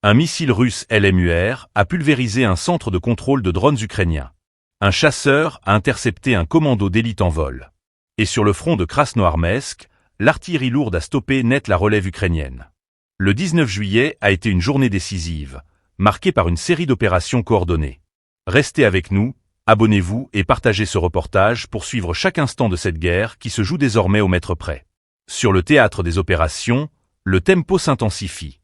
Un missile russe LMUR a pulvérisé un centre de contrôle de drones ukrainiens. Un chasseur a intercepté un commando d'élite en vol. Et sur le front de Krasnoarmeysk, l'artillerie lourde a stoppé net la relève ukrainienne. Le 19 juillet a été une journée décisive, marquée par une série d'opérations coordonnées. Restez avec nous, abonnez-vous et partagez ce reportage pour suivre chaque instant de cette guerre qui se joue désormais au mètre près. Sur le théâtre des opérations, le tempo s'intensifie.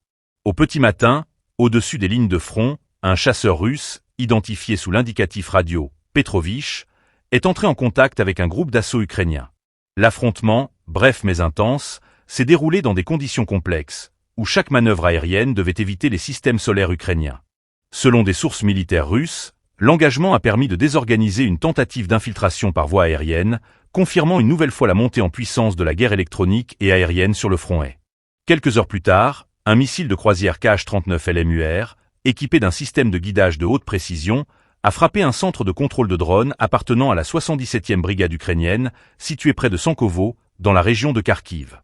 Au petit matin, au-dessus des lignes de front, un chasseur russe, identifié sous l'indicatif radio Petrovich, est entré en contact avec un groupe d'assaut ukrainien. L'affrontement, bref mais intense, s'est déroulé dans des conditions complexes, où chaque manœuvre aérienne devait éviter les systèmes solaires ukrainiens. Selon des sources militaires russes, l'engagement a permis de désorganiser une tentative d'infiltration par voie aérienne, confirmant une nouvelle fois la montée en puissance de la guerre électronique et aérienne sur le front est. Quelques heures plus tard, un missile de croisière Kh-39 LMUR, équipé d'un système de guidage de haute précision, a frappé un centre de contrôle de drones appartenant à la 77e brigade ukrainienne, située près de Sankovo, dans la région de Kharkiv.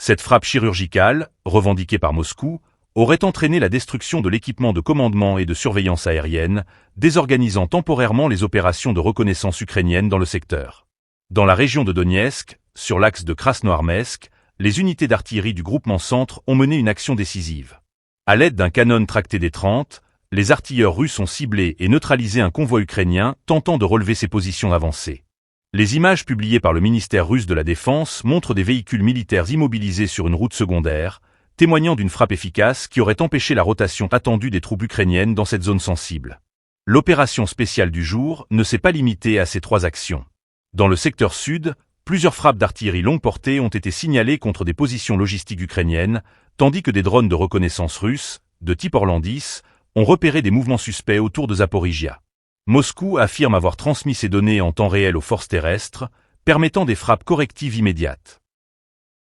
Cette frappe chirurgicale, revendiquée par Moscou, aurait entraîné la destruction de l'équipement de commandement et de surveillance aérienne, désorganisant temporairement les opérations de reconnaissance ukrainiennes dans le secteur. Dans la région de Donetsk, sur l'axe de Krasnoarmeysk, les unités d'artillerie du groupement Centre ont mené une action décisive. À l'aide d'un canon tracté D-30, les artilleurs russes ont ciblé et neutralisé un convoi ukrainien tentant de relever ses positions avancées. Les images publiées par le ministère russe de la Défense montrent des véhicules militaires immobilisés sur une route secondaire, témoignant d'une frappe efficace qui aurait empêché la rotation attendue des troupes ukrainiennes dans cette zone sensible. L'opération spéciale du jour ne s'est pas limitée à ces 3 actions. Dans le secteur sud, plusieurs frappes d'artillerie longue portée ont été signalées contre des positions logistiques ukrainiennes, tandis que des drones de reconnaissance russes, de type Orlandis, ont repéré des mouvements suspects autour de Zaporizhia. Moscou affirme avoir transmis ces données en temps réel aux forces terrestres, permettant des frappes correctives immédiates.